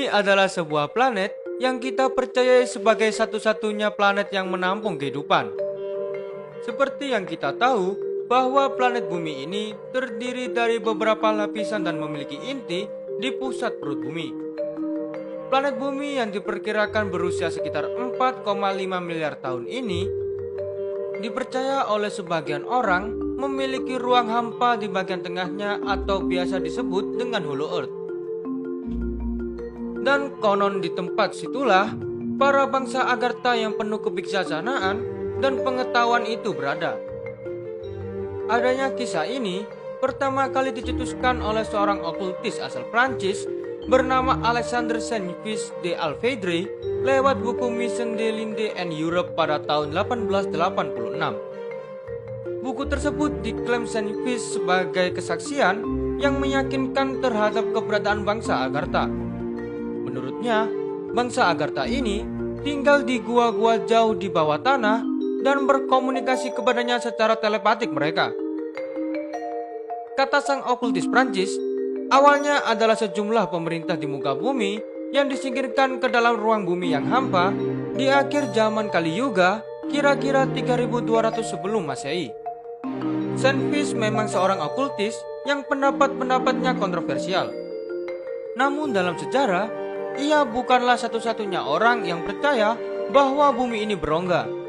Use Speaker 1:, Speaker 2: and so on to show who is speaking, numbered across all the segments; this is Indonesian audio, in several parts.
Speaker 1: adalah sebuah planet yang kita percayai sebagai satu-satunya planet yang menampung kehidupan. Seperti yang kita tahu, bahwa planet bumi ini terdiri dari beberapa lapisan dan memiliki inti di pusat perut bumi. Planet bumi yang diperkirakan berusia sekitar 4,5 miliar tahun ini dipercaya oleh sebagian orang memiliki ruang hampa di bagian tengahnya atau biasa disebut dengan Hollow Earth. Dan konon di tempat situlah para bangsa Agartha yang penuh kebijaksanaan dan pengetahuan itu berada. Adanya kisah ini pertama kali dicetuskan oleh seorang okultis asal Prancis bernama Alexandre Saint-Fils de Alfeydre lewat buku Mission de l'Inde en Europe pada tahun 1886. Buku tersebut diklaim Saint-Fils sebagai kesaksian yang meyakinkan terhadap keberadaan bangsa Agartha. Menurutnya, bangsa Agartha ini tinggal di gua-gua jauh di bawah tanah dan berkomunikasi kepadanya secara telepatik mereka. Kata sang okultis Prancis, awalnya adalah sejumlah pemerintah di muka bumi yang disingkirkan ke dalam ruang bumi yang hampa di akhir zaman Kali Yuga, kira-kira 3200 sebelum Masehi. Saint-Fils memang seorang okultis yang pendapat-pendapatnya kontroversial. Namun dalam sejarah, ia bukanlah satu-satunya orang yang percaya bahwa bumi ini berongga.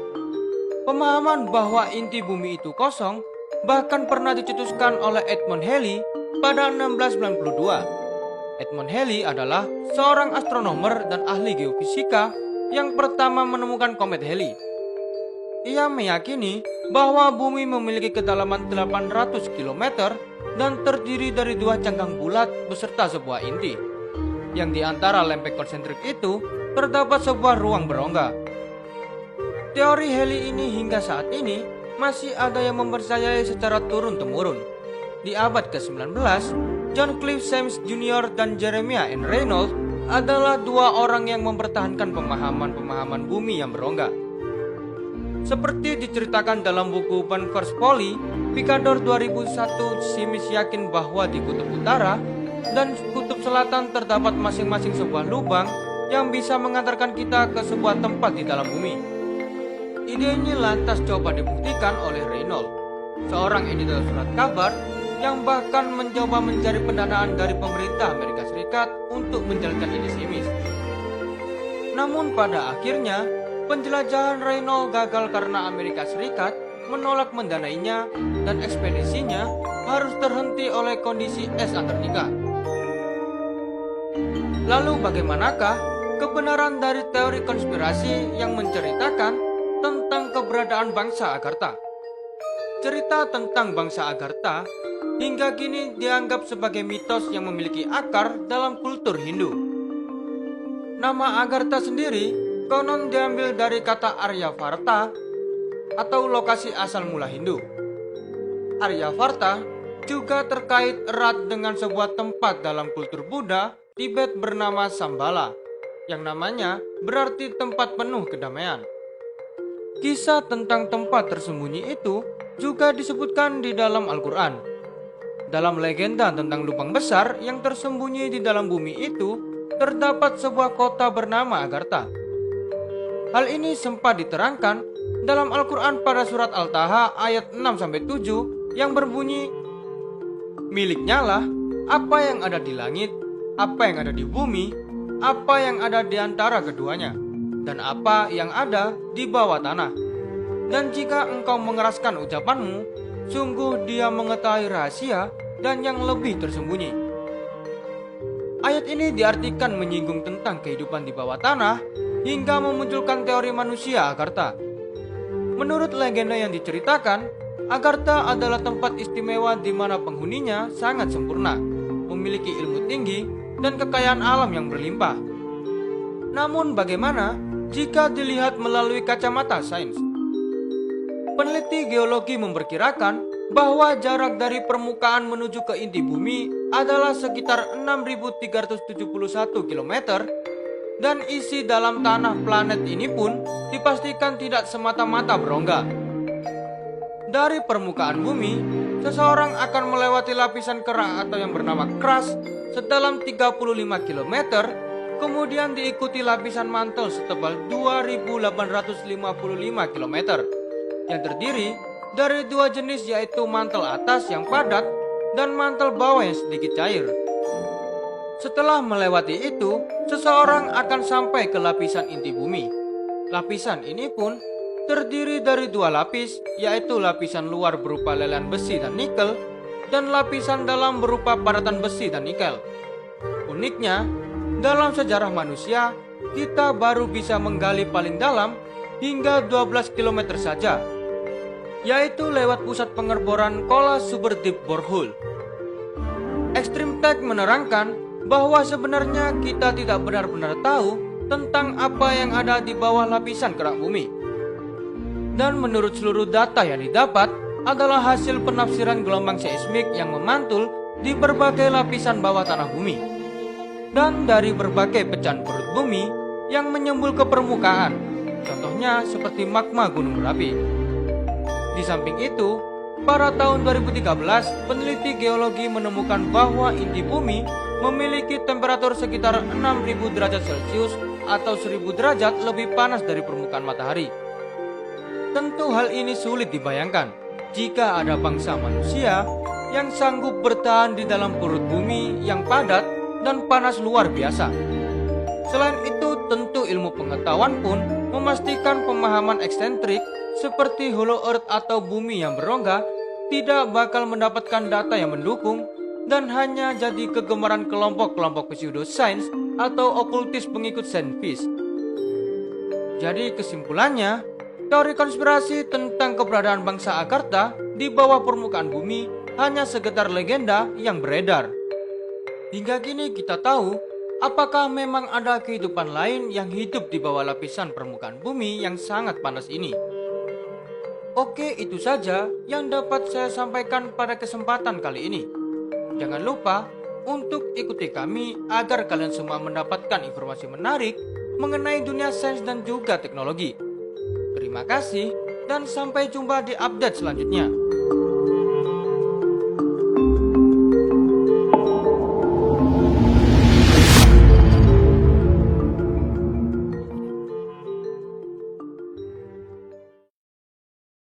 Speaker 1: Pemahaman bahwa inti bumi itu kosong bahkan pernah dicetuskan oleh Edmund Halley pada 1692. Edmund Halley adalah seorang astronomer dan ahli geofisika yang pertama menemukan komet Halley. Ia meyakini bahwa bumi memiliki kedalaman 800 km dan terdiri dari dua cangkang bulat beserta sebuah inti. Yang di antara lempeng konsentrik itu terdapat sebuah ruang berongga. Teori Halley ini hingga saat ini masih ada yang mempercayai secara turun-temurun. Di abad ke-19, John Cliff James Jr. dan Jeremiah N. Reynolds adalah dua orang yang mempertahankan pemahaman-pemahaman bumi yang berongga. Seperti diceritakan dalam buku First Folly, Picador 2001, Simis yakin bahwa di kutub utara dan kutub selatan terdapat masing-masing sebuah lubang yang bisa mengantarkan kita ke sebuah tempat di dalam bumi. Ide ini lantas coba dibuktikan oleh Reynolds, seorang editor surat kabar yang bahkan mencoba mencari pendanaan dari pemerintah Amerika Serikat untuk menjalankan ide Simis. Namun pada akhirnya, penjelajahan Reynolds gagal karena Amerika Serikat menolak mendanainya dan ekspedisinya harus terhenti oleh kondisi es Antartika. Lalu bagaimanakah kebenaran dari teori konspirasi yang menceritakan tentang keberadaan bangsa Agartha? Cerita tentang bangsa Agartha hingga kini dianggap sebagai mitos yang memiliki akar dalam kultur Hindu. Nama Agartha sendiri konon diambil dari kata Aryavarta atau lokasi asal mula Hindu. Aryavarta juga terkait erat dengan sebuah tempat dalam kultur Buddha Tibet bernama Shambhala, yang namanya berarti tempat penuh kedamaian. Kisah tentang tempat tersembunyi itu juga disebutkan di dalam Al-Quran. Dalam legenda tentang lubang besar yang tersembunyi di dalam bumi itu, terdapat sebuah kota bernama Agartha. Hal ini sempat diterangkan dalam Al-Quran pada surat Al-Taha ayat 6-7 yang berbunyi, "Miliknya lah apa yang ada di langit, apa yang ada di bumi, apa yang ada di antara keduanya, dan apa yang ada di bawah tanah. Dan jika engkau mengeraskan ucapanmu, sungguh dia mengetahui rahasia dan yang lebih tersembunyi." Ayat ini diartikan menyinggung tentang kehidupan di bawah tanah hingga memunculkan teori manusia Agartha. Menurut legenda yang diceritakan, Agartha adalah tempat istimewa di mana penghuninya sangat sempurna, memiliki ilmu tinggi dan kekayaan alam yang berlimpah. Namun bagaimana jika dilihat melalui kacamata sains? Peneliti geologi memperkirakan bahwa jarak dari permukaan menuju ke inti bumi adalah sekitar 6.371 km dan isi dalam tanah planet ini pun dipastikan tidak semata-mata berongga. Dari permukaan bumi, seseorang akan melewati lapisan kerak atau yang bernama crust sedalam 35 km, Kemudian diikuti lapisan mantel setebal 2.855 km yang terdiri dari dua jenis, yaitu mantel atas yang padat dan mantel bawah yang sedikit cair. Setelah melewati itu, seseorang akan sampai ke lapisan inti bumi. Lapisan ini pun terdiri dari dua lapis, yaitu lapisan luar berupa lelehan besi dan nikel, dan lapisan dalam berupa padatan besi dan nikel. Uniknya, dalam sejarah manusia, kita baru bisa menggali paling dalam hingga 12 km saja, yaitu lewat pusat pengeboran Kola Super Deep Borehole. Extreme Tech menerangkan bahwa sebenarnya kita tidak benar-benar tahu tentang apa yang ada di bawah lapisan kerak bumi. Dan menurut seluruh data yang didapat adalah hasil penafsiran gelombang seismik yang memantul di berbagai lapisan bawah tanah bumi dan dari berbagai pecahan perut bumi yang menyembul ke permukaan, contohnya seperti magma gunung berapi. Di samping itu, pada tahun 2013, peneliti geologi menemukan bahwa inti bumi memiliki temperatur sekitar 6.000 derajat Celcius atau 1.000 derajat lebih panas dari permukaan matahari. Tentu hal ini sulit dibayangkan jika ada bangsa manusia yang sanggup bertahan di dalam perut bumi yang padat dan panas luar biasa. Selain itu, tentu ilmu pengetahuan pun memastikan pemahaman eksentrik seperti hollow earth atau bumi yang berongga tidak bakal mendapatkan data yang mendukung dan hanya jadi kegemaran kelompok-kelompok pseudoscience atau okultis pengikut science. Jadi kesimpulannya, teori konspirasi tentang keberadaan bangsa Agartha di bawah permukaan bumi hanya sekedar legenda yang beredar. Hingga kini kita tahu apakah memang ada kehidupan lain yang hidup di bawah lapisan permukaan bumi yang sangat panas ini. Oke, itu saja yang dapat saya sampaikan pada kesempatan kali ini. Jangan lupa untuk ikuti kami agar kalian semua mendapatkan informasi menarik mengenai dunia sains dan juga teknologi. Terima kasih dan sampai jumpa di update selanjutnya.